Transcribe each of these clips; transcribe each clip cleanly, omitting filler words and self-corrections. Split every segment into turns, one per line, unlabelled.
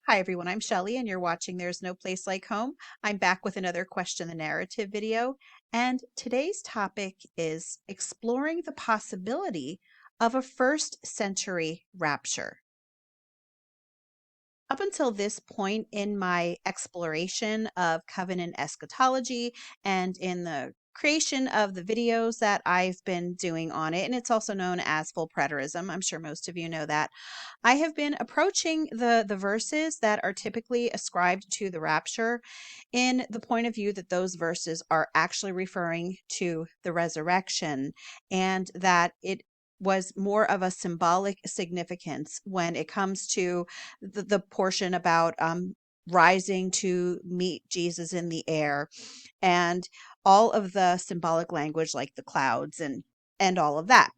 Hi everyone, I'm Shelley and you're watching There's No Place Like Home. I'm back with another Question the Narrative video, and today's topic is exploring the possibility of a first-century rapture. Up until this point in my exploration of covenant eschatology and in the creation of the videos that I've been doing on it, and it's also known as full preterism. I'm sure most of you know that. I have been approaching the verses that are typically ascribed to the rapture in the point of view that those verses are actually referring to the resurrection, and that it was more of a symbolic significance when it comes to the portion about rising to meet Jesus in the air, and all of the symbolic language like the clouds and all of that.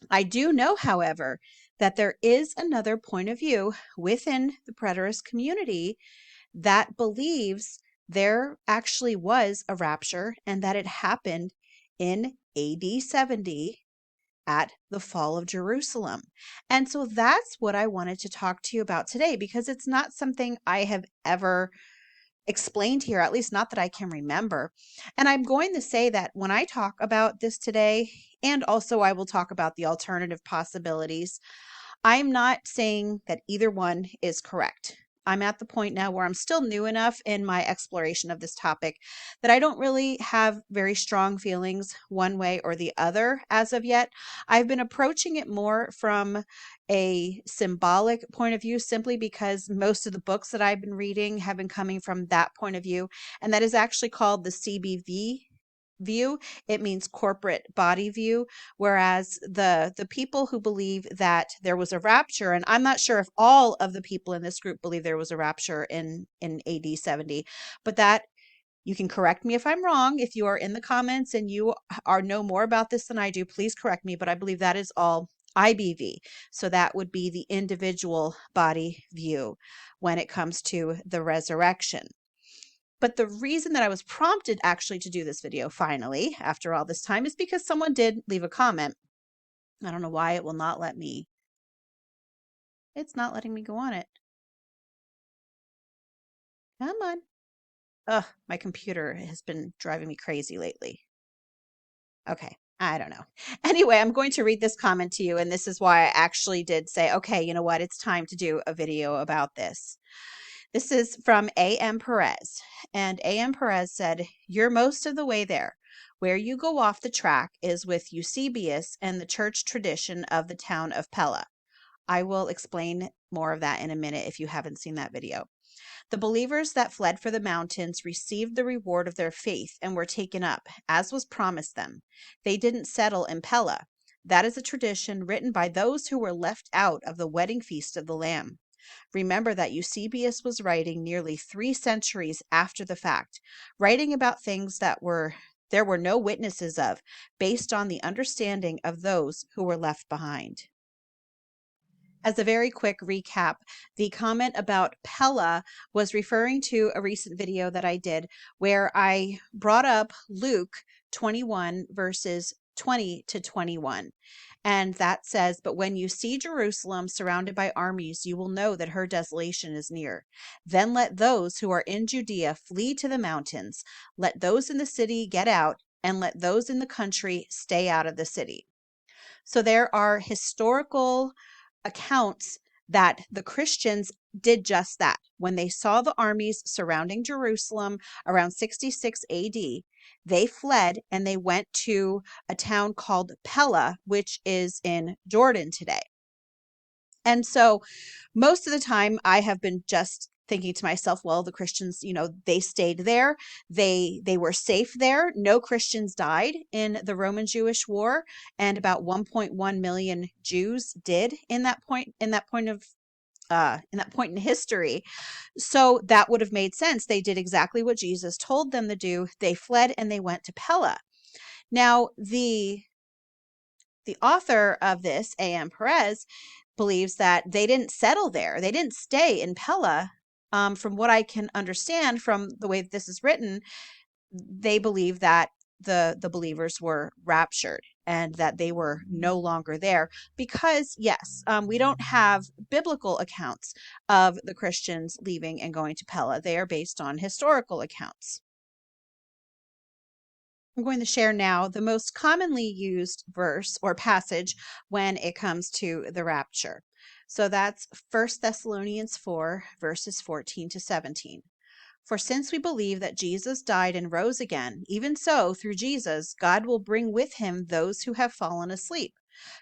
I do know, however, that there is another point of view within the preterist community that believes there actually was a rapture and that it happened in AD 70 at the fall of Jerusalem. And so that's what I wanted to talk to you about today, because it's not something I have ever explained here, at least not that I can remember. And I'm going to say that when I talk about this today, and also I will talk about the alternative possibilities, I'm not saying that either one is correct. I'm at the point now where I'm still new enough in my exploration of this topic that I don't really have very strong feelings one way or the other as of yet. I've been approaching it more from a symbolic point of view simply because most of the books that I've been reading have been coming from that point of view, and that is actually called the CBV view. It means corporate body view, whereas the people who believe that there was a rapture, and I'm not sure if all of the people in this group believe there was a rapture in AD 70, but that you can correct me if I'm wrong. If you are in the comments and you know more about this than I do, please correct me, but I believe that is all IBV. So that would be the individual body view when it comes to the resurrection. But the reason that I was prompted actually to do this video finally, after all this time, is because someone did leave a comment. I don't know why it will not let me. It's not letting me go on it. Come on. Ugh, my computer has been driving me crazy lately. Okay, I don't know. Anyway, I'm going to read this comment to you, and this is why I actually did say, okay, you know what? It's time to do a video about this. This is from A.M. Perez, and A.M. Perez said, "You're most of the way there. Where you go off the track is with Eusebius and the church tradition of the town of Pella." I will explain more of that in a minute if you haven't seen that video. "The believers that fled for the mountains received the reward of their faith and were taken up, as was promised them. They didn't settle in Pella. That is a tradition written by those who were left out of the wedding feast of the Lamb. Remember that Eusebius was writing nearly 3 centuries after the fact, writing about things that there were no witnesses of, based on the understanding of those who were left behind." As a very quick recap, the comment about Pella was referring to a recent video that I did where I brought up Luke 21 verses 20 to 21. And that says, "But when you see Jerusalem surrounded by armies, you will know that her desolation is near. Then let those who are in Judea flee to the mountains. Let those in the city get out, and let those in the country stay out of the city." So there are historical accounts that the Christians did just that. When they saw the armies surrounding Jerusalem around 66 AD, they fled and they went to a town called Pella, which is in Jordan today. And so most of the time I have been just thinking to myself, well, the Christians, they stayed there. They were safe there. No Christians died in the Roman Jewish War, and about 1.1 million Jews did in that point in history. So that would have made sense. They did exactly what Jesus told them to do. They fled and they went to Pella. Now, the author of this, A.M. Perez, believes that they didn't settle there. They didn't stay in Pella. From what I can understand from the way that this is written, they believe that the believers were raptured. and that they were no longer there. Because, yes, we don't have biblical accounts of the Christians leaving and going to Pella. They are based on historical accounts. I'm going to share now the most commonly used verse or passage when it comes to the rapture. So that's 1 Thessalonians 4, verses 14 to 17. For since we believe that Jesus died and rose again, even so, through Jesus, God will bring with him those who have fallen asleep.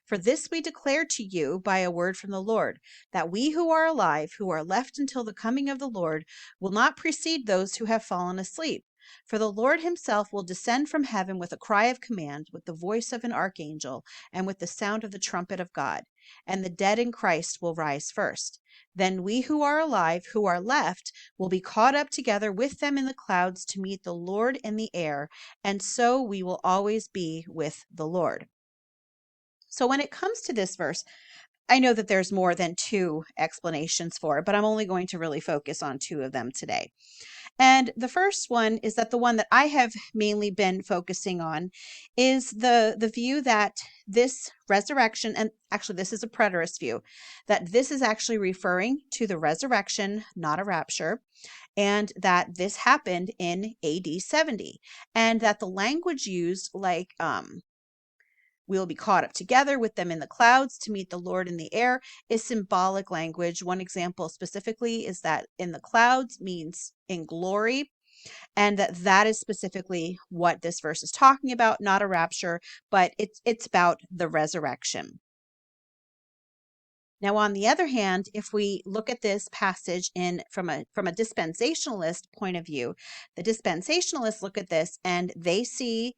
For this we declare to you by a word from the Lord, that we who are alive, who are left until the coming of the Lord, will not precede those who have fallen asleep. For the Lord himself will descend from heaven with a cry of command, with the voice of an archangel, and with the sound of the trumpet of God. And the dead in Christ will rise first. Then we who are alive, who are left, will be caught up together with them in the clouds to meet the Lord in the air, and so we will always be with the Lord. So when it comes to this verse, I know that there's more than two explanations for it, but I'm only going to really focus on two of them today. And the first one is that the one that I have mainly been focusing on is the view that this resurrection, and actually this is a preterist view, that this is actually referring to the resurrection, not a rapture, and that this happened in AD 70, and that the language used, like we'll be caught up together with them in the clouds to meet the Lord in the air, is symbolic language. One example specifically is that in the clouds means in glory, and that is specifically what this verse is talking about, not a rapture, but it's about the resurrection. Now, on the other hand, if we look at this passage from a dispensationalist point of view, the dispensationalists look at this and they see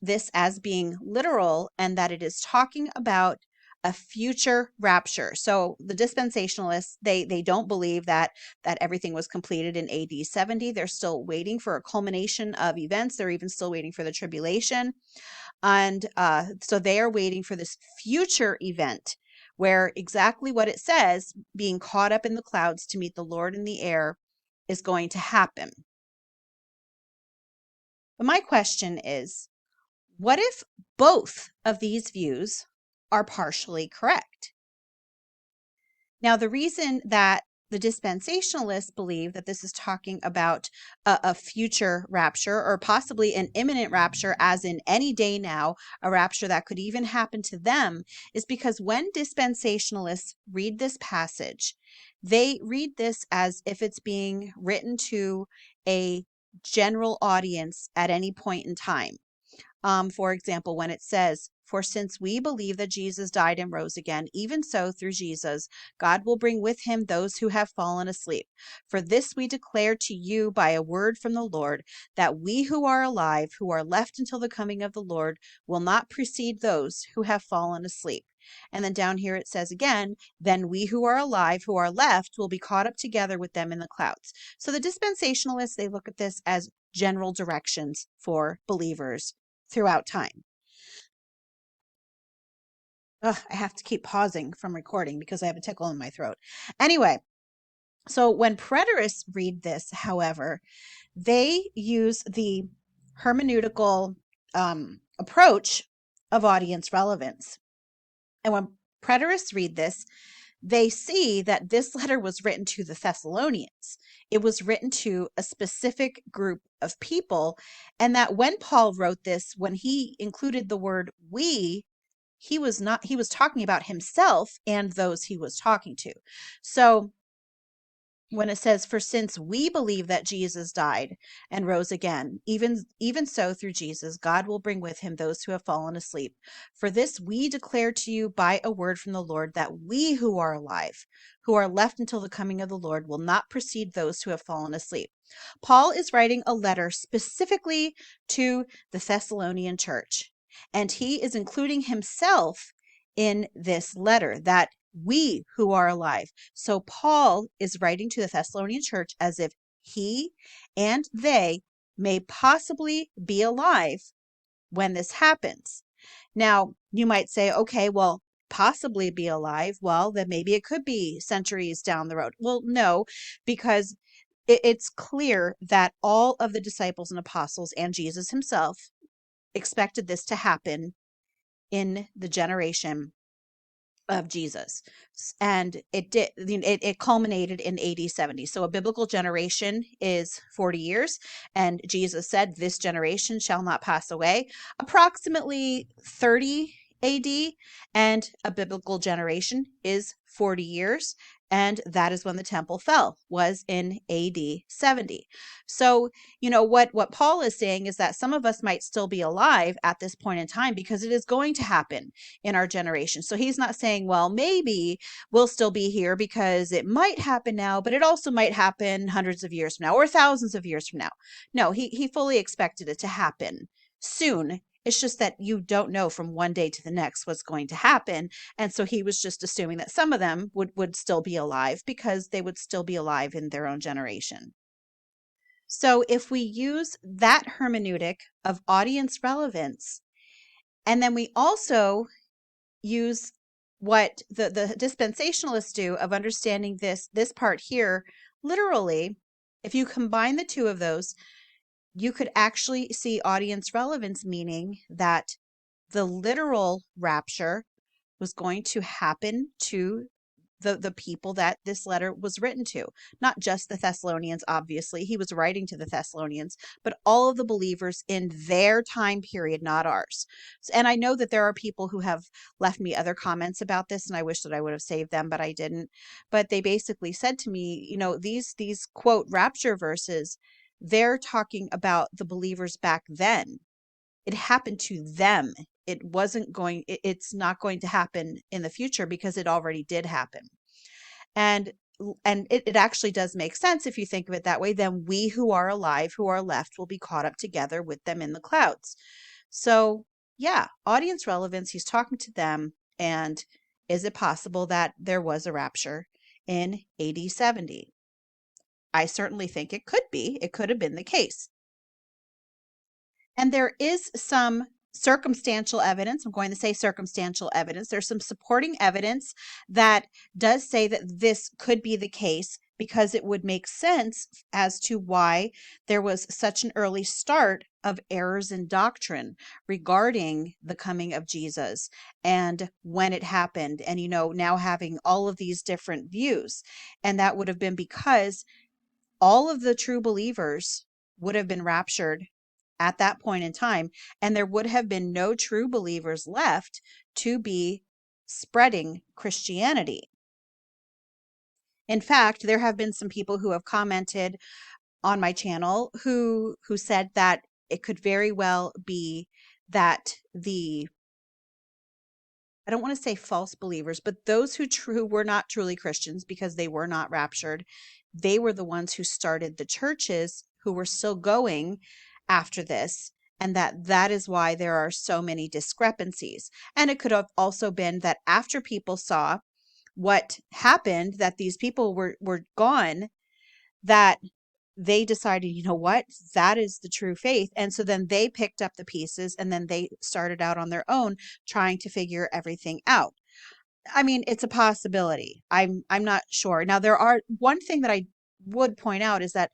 this as being literal and that it is talking about a future rapture. So the dispensationalists, they don't believe that everything was completed in AD 70. They're still waiting for a culmination of events. They're even still waiting for the tribulation. And so they are waiting for this future event where exactly what it says, being caught up in the clouds to meet the Lord in the air, is going to happen. But my question is, what if both of these views are partially correct? Now, the reason that the dispensationalists believe that this is talking about a future rapture or possibly an imminent rapture, as in any day now, a rapture that could even happen to them, is because when dispensationalists read this passage, they read this as if it's being written to a general audience at any point in time. For example, when it says, for since we believe that Jesus died and rose again, even so through Jesus, God will bring with him those who have fallen asleep. For this we declare to you by a word from the Lord, that we who are alive, who are left until the coming of the Lord, will not precede those who have fallen asleep. And then down here it says again, then we who are alive, who are left, will be caught up together with them in the clouds. So the dispensationalists, they look at this as general directions for believers throughout time. Ugh, I have to keep pausing from recording because I have a tickle in my throat. Anyway, so when preterists read this, however, they use the hermeneutical approach of audience relevance. And when preterists read this, they see that this letter was written to the Thessalonians. It was written to a specific group of people, and that when Paul wrote this, when he included the word we, he was talking about himself and those he was talking to. So when it says, for since we believe that Jesus died and rose again, even so through Jesus, God will bring with him those who have fallen asleep. For this we declare to you by a word from the Lord, that we who are alive, who are left until the coming of the Lord, will not precede those who have fallen asleep. Paul is writing a letter specifically to the Thessalonian church, and he is including himself in this letter, that we who are alive. So Paul is writing to the Thessalonian church as if he and they may possibly be alive when this happens. Now, you might say, okay, well, possibly be alive. Well, then maybe it could be centuries down the road. Well, no, because it's clear that all of the disciples and apostles and Jesus himself expected this to happen in the generation of Jesus. And it culminated in AD 70. So a biblical generation is 40 years, and Jesus said, "This generation shall not pass away." Approximately 30 AD, and a biblical generation is 40 years, and that is when the temple fell, was in AD 70. So, what Paul is saying is that some of us might still be alive at this point in time, because it is going to happen in our generation. So he's not saying, well, maybe we'll still be here because it might happen now, but it also might happen hundreds of years from now or thousands of years from now. No, he fully expected it to happen soon. It's just that you don't know from one day to the next what's going to happen. And so he was just assuming that some of them would still be alive, because they would still be alive in their own generation. So if we use that hermeneutic of audience relevance, and then we also use what the dispensationalists do of understanding this part here literally, if you combine the two of those, you could actually see audience relevance, meaning that the literal rapture was going to happen to the people that this letter was written to. Not just the Thessalonians, obviously. He was writing to the Thessalonians, but all of the believers in their time period, not ours. And I know that there are people who have left me other comments about this, and I wish that I would have saved them, but I didn't. But they basically said to me, these quote rapture verses, they're talking about the believers back then. It happened to them. It's not going to happen in the future, because it already did happen. And it actually does make sense if you think of it that way. Then we who are alive, who are left, will be caught up together with them in the clouds. So yeah, audience relevance, he's talking to them. And is it possible that there was a rapture in AD 70? I certainly think it could be. It could have been the case. And there is some circumstantial evidence. I'm going to say circumstantial evidence. There's some supporting evidence that does say that this could be the case, because it would make sense as to why there was such an early start of errors in doctrine regarding the coming of Jesus and when it happened. And, now having all of these different views. And that would have been because all of the true believers would have been raptured at that point in time, and there would have been no true believers left to be spreading Christianity. In fact, there have been some people who have commented on my channel who said that it could very well be that I don't want to say false believers, but those who were not truly Christians, because they were not raptured, they were the ones who started the churches who were still going after this, and that is why there are so many discrepancies. And it could have also been that after people saw what happened, that these people were gone, that they decided, what, that is the true faith. And so then they picked up the pieces, and then they started out on their own trying to figure everything out. I mean, it's a possibility. I'm not sure. Now, one thing that I would point out is that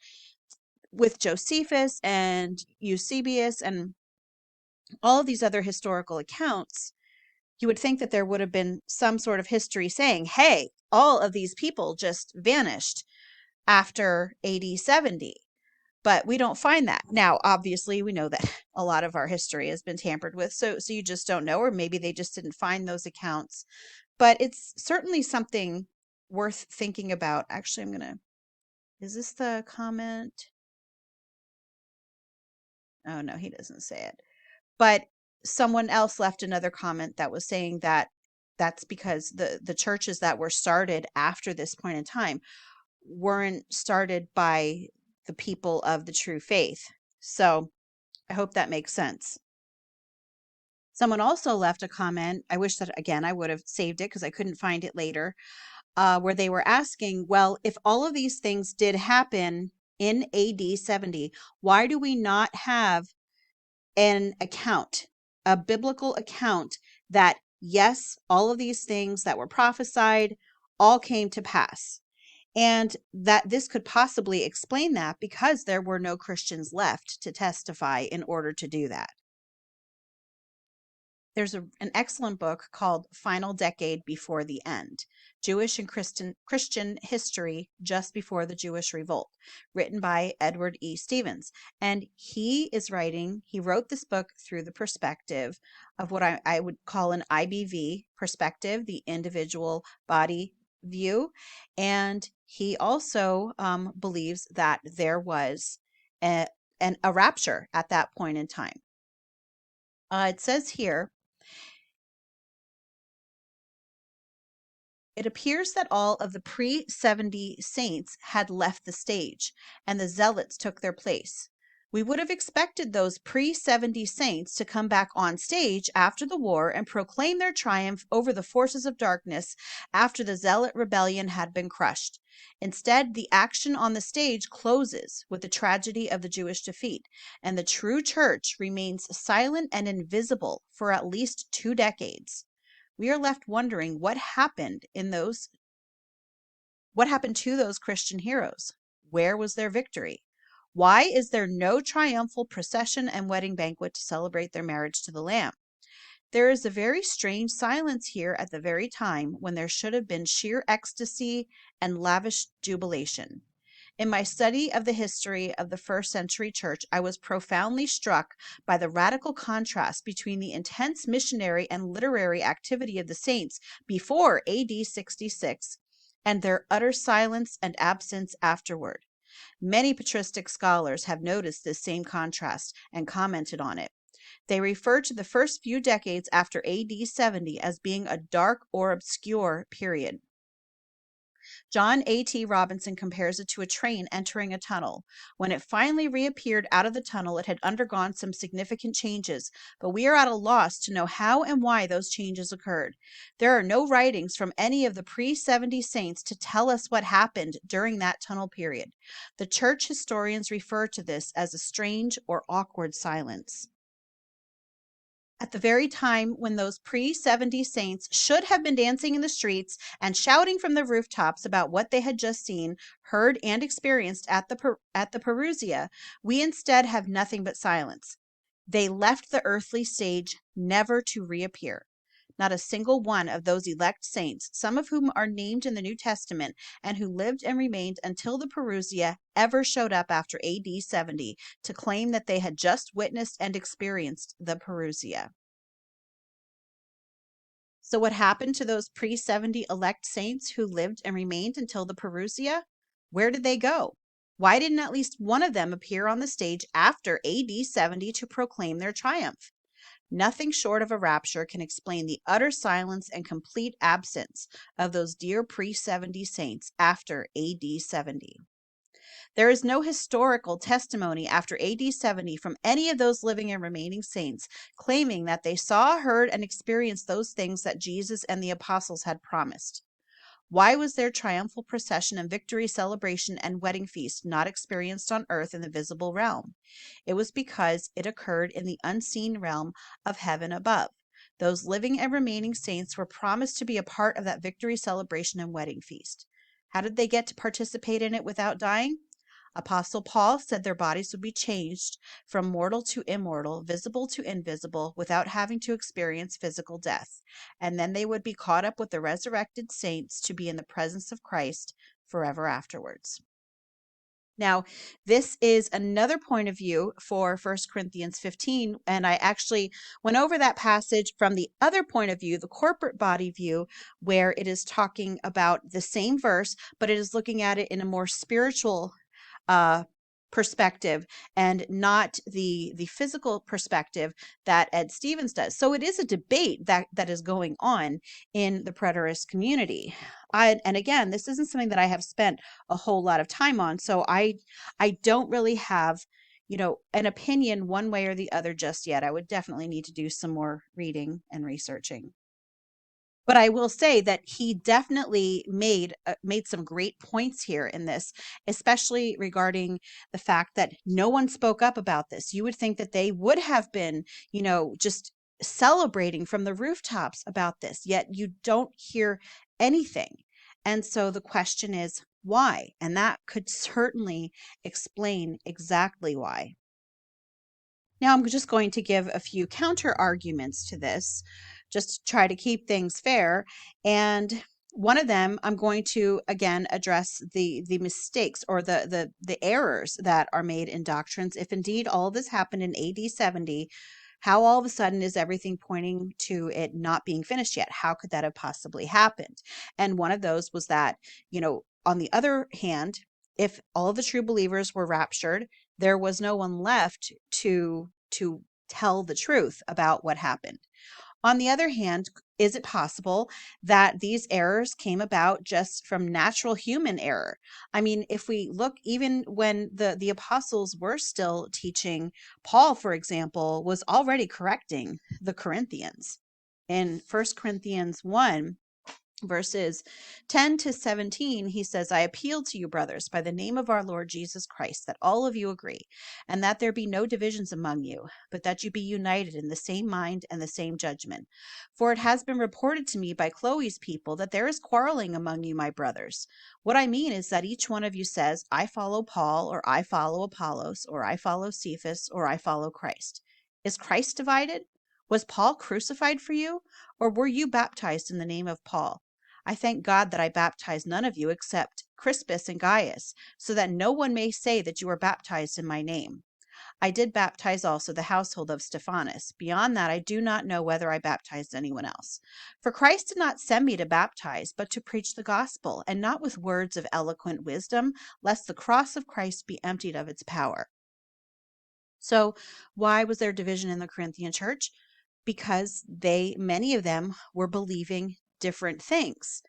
with Josephus and Eusebius and all of these other historical accounts, you would think that there would have been some sort of history saying, hey, all of these people just vanished after AD 70. But we don't find that. Now, obviously, we know that a lot of our history has been tampered with. So you just don't know, or maybe they just didn't find those accounts. But it's certainly something worth thinking about. Actually, is this the comment? Oh, no, he doesn't say it. But someone else left another comment that was saying that that's because the churches that were started after this point in time weren't started by the people of the true faith. So I hope that makes sense. Someone also left a comment. I wish that, again, I would have saved it because I couldn't find it later, where they were asking, well, if all of these things did happen in AD 70, why do we not have an account, a biblical account that, yes, all of these things that were prophesied all came to pass? And that this could possibly explain that, because there were no Christians left to testify in order to do that. There's an excellent book called Final Decade Before the End, Jewish and Christian History Just Before the Jewish Revolt, written by Edward E. Stevens. And he wrote this book through the perspective of what I would call an IBV perspective, the individual body view. And he also believes that there was a rapture at that point in time. It says here, it appears that all of the pre-70 saints had left the stage, and the zealots took their place. We would have expected those pre-70 saints to come back on stage after the war and proclaim their triumph over the forces of darkness after the zealot rebellion had been crushed. Instead, the action on the stage closes with the tragedy of the Jewish defeat, and the true church remains silent and invisible for at least 2 decades. We are left wondering what happened to those Christian heroes. Where was their victory? Why is there no triumphal procession and wedding banquet to celebrate their marriage to the Lamb? There is a very strange silence here at the very time when there should have been sheer ecstasy and lavish jubilation. In my study of the history of the first century church, I was profoundly struck by the radical contrast between the intense missionary and literary activity of the saints before AD 66 and their utter silence and absence afterward. Many patristic scholars have noticed this same contrast and commented on it. They refer to the first few decades after AD 70 as being a dark or obscure period. John A.T. Robinson compares it to a train entering a tunnel. When it finally reappeared out of the tunnel, it had undergone some significant changes, but we are at a loss to know how and why those changes occurred. There are no writings from any of the pre-70 saints to tell us what happened during that tunnel period. The church historians refer to this as a strange or awkward silence. At the very time when those pre-70 saints should have been dancing in the streets and shouting from the rooftops about what they had just seen, heard, and experienced at the Parousia, we instead have nothing but silence. They left the earthly stage never to reappear. Not a single one of those elect saints, some of whom are named in the New Testament and who lived and remained until the Parousia, ever showed up after AD 70 to claim that they had just witnessed and experienced the Parousia. So what happened to those pre-70 elect saints who lived and remained until the Parousia? Where did they go? Why didn't at least one of them appear on the stage after AD 70 to proclaim their triumph? Nothing short of a rapture can explain the utter silence and complete absence of those dear pre-70 saints after AD 70. There is no historical testimony after AD 70 from any of those living and remaining saints claiming that they saw, heard, and experienced those things that Jesus and the apostles had promised. Why was their triumphal procession and victory celebration and wedding feast not experienced on earth in the visible realm? It was because it occurred in the unseen realm of heaven above. Those living and remaining saints were promised to be a part of that victory celebration and wedding feast. How did they get to participate in it without dying? Apostle Paul said their bodies would be changed from mortal to immortal, visible to invisible, without having to experience physical death. And then they would be caught up with the resurrected saints to be in the presence of Christ forever afterwards. Now, this is another point of view for 1 Corinthians 15, and I actually went over that passage from the other point of view, the corporate body view, where it is talking about the same verse, but it is looking at it in a more spiritual perspective and not the physical perspective that Ed Stevens does. So it is a debate that is going on in the preterist community. And again, this isn't something that I have spent a whole lot of time on, so I don't really have an opinion one way or the other just yet. I would definitely need to do some more reading and researching. But I will say that he definitely made some great points here in this, especially regarding the fact that no one spoke up about this. You would think that they would have been, just celebrating from the rooftops about this, yet you don't hear anything. And so the question is, why? And that could certainly explain exactly why. Now I'm just going to give a few counter arguments to this, just to try to keep things fair. And one of them, I'm going to again address the mistakes or the errors that are made in doctrines. If indeed all of this happened in AD 70, how all of a sudden is everything pointing to it not being finished yet? How could that have possibly happened? And one of those was that, on the other hand, if all of the true believers were raptured, there was no one left to tell the truth about what happened. On the other hand, is it possible that these errors came about just from natural human error? I mean, if we look, even when the apostles were still teaching, Paul, for example, was already correcting the Corinthians. In 1 Corinthians 1, verses 10 to 17, he says, I appeal to you, brothers, by the name of our Lord Jesus Christ, that all of you agree, and that there be no divisions among you, but that you be united in the same mind and the same judgment. For it has been reported to me by Chloe's people that there is quarreling among you, my brothers. What I mean is that each one of you says, I follow Paul, or I follow Apollos, or I follow Cephas, or I follow Christ. Is Christ divided? Was Paul crucified for you? Or were you baptized in the name of Paul? I thank God that I baptized none of you except Crispus and Gaius, so that no one may say that you were baptized in my name. I did baptize also the household of Stephanas. Beyond that, I do not know whether I baptized anyone else. For Christ did not send me to baptize, but to preach the gospel, and not with words of eloquent wisdom, lest the cross of Christ be emptied of its power. So, why was there division in the Corinthian church? Because many of them were believing different things,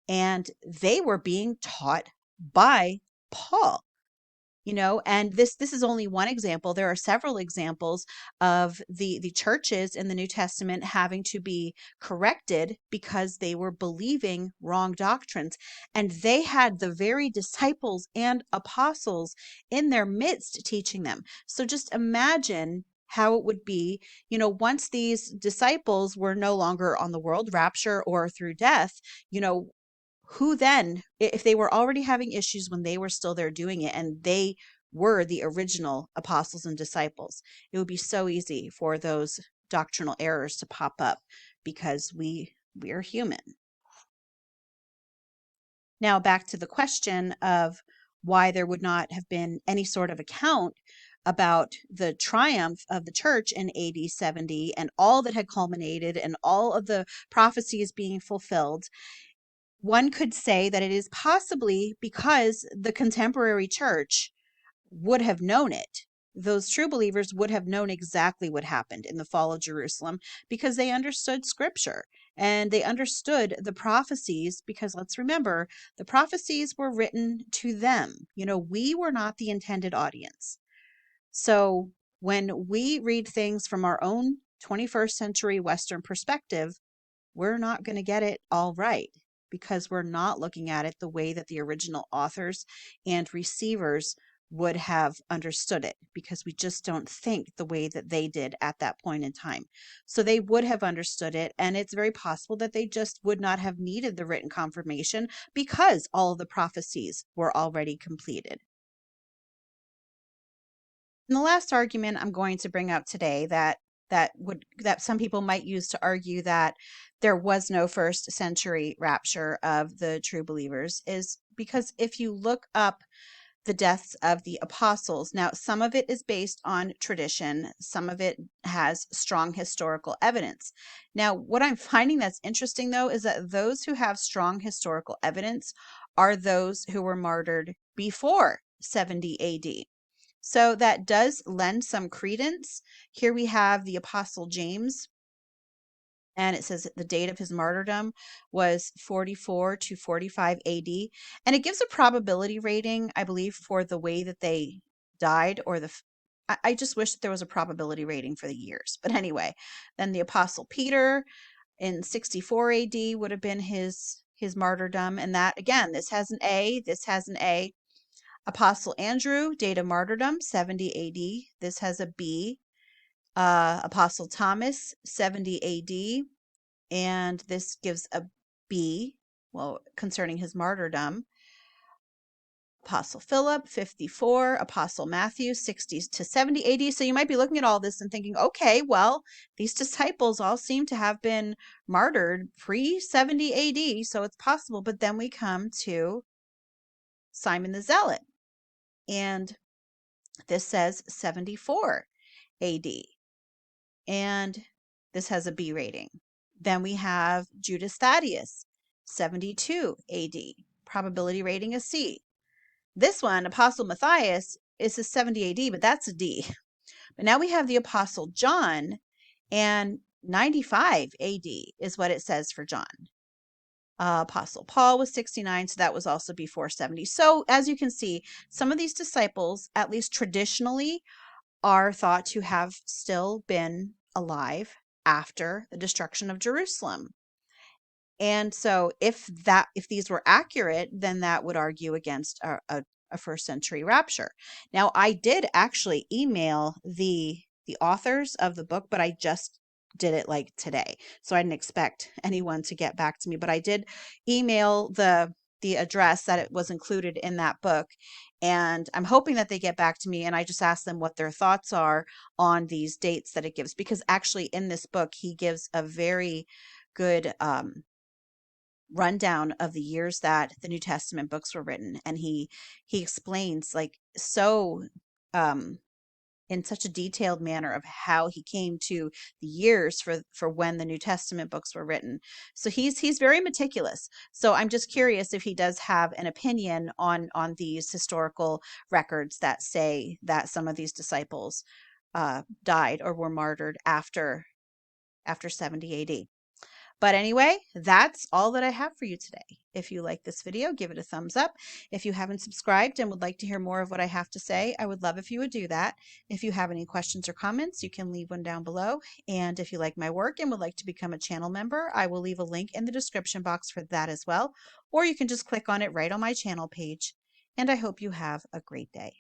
and they were being taught by Paul. And this is only one example. There are several examples of the churches in the New Testament having to be corrected because they were believing wrong doctrines, and they had the very disciples and apostles in their midst teaching them. So just imagine how it would be, once these disciples were no longer on the world, rapture or through death, who then, if they were already having issues when they were still there doing it, and they were the original apostles and disciples, it would be so easy for those doctrinal errors to pop up because we're human. Now back to the question of why there would not have been any sort of account about the triumph of the church in AD 70 and all that had culminated and all of the prophecies being fulfilled. One could say that it is possibly because the contemporary church would have known it. Those true believers would have known exactly what happened in the fall of Jerusalem because they understood Scripture and they understood the prophecies, because let's remember, the prophecies were written to them. We were not the intended audience. So when we read things from our own 21st century Western perspective, we're not going to get it all right because we're not looking at it the way that the original authors and receivers would have understood it, because we just don't think the way that they did at that point in time. So they would have understood it, and it's very possible that they just would not have needed the written confirmation because all of the prophecies were already completed. And the last argument I'm going to bring up today that some people might use to argue that there was no first century rapture of the true believers is because if you look up the deaths of the apostles, now some of it is based on tradition, some of it has strong historical evidence. Now, what I'm finding that's interesting though is that those who have strong historical evidence are those who were martyred before 70 AD. So that does lend some credence. Here we have the Apostle James, and it says that the date of his martyrdom was 44 to 45 AD. And it gives a probability rating, I believe, for the way that they died, or I just wish that there was a probability rating for the years. But anyway, then the Apostle Peter in 64 AD would have been his martyrdom. And that, again, this has an A, this has an A. Apostle Andrew, date of martyrdom, 70 AD. This has a B. Apostle Thomas, 70 AD. And this gives a B, well, concerning his martyrdom. Apostle Philip, 54, Apostle Matthew, 60 to 70 AD. So you might be looking at all this and thinking, okay, well, these disciples all seem to have been martyred pre-70 AD, so it's possible. But then we come to Simon the Zealot, and this says 74 AD, and this has a B rating. Then we have Judas Thaddeus, 72 AD, probability rating a C. This one, Apostle Matthias, is a 70 AD, but that's a D. But now we have the Apostle John, and 95 AD is what it says for John. Apostle Paul was 69, so that was also before 70. So as you can see, some of these disciples, at least traditionally, are thought to have still been alive after the destruction of Jerusalem. And so if these were accurate, then that would argue against a first century rapture. Now, I did actually email the authors of the book, but I just did it like today. So I didn't expect anyone to get back to me, but I did email the address that it was included in that book. And I'm hoping that they get back to me, and I just asked them what their thoughts are on these dates that it gives, because actually in this book, he gives a very good rundown of the years that the New Testament books were written, and he explains like so in such a detailed manner of how he came to the years for when the New Testament books were written. So he's very meticulous. So I'm just curious if he does have an opinion on these historical records that say that some of these disciples died or were martyred after 70 AD. But anyway, that's all that I have for you today. If you like this video, give it a thumbs up. If you haven't subscribed and would like to hear more of what I have to say, I would love if you would do that. If you have any questions or comments, you can leave one down below. And if you like my work and would like to become a channel member, I will leave a link in the description box for that as well. Or you can just click on it right on my channel page. And I hope you have a great day.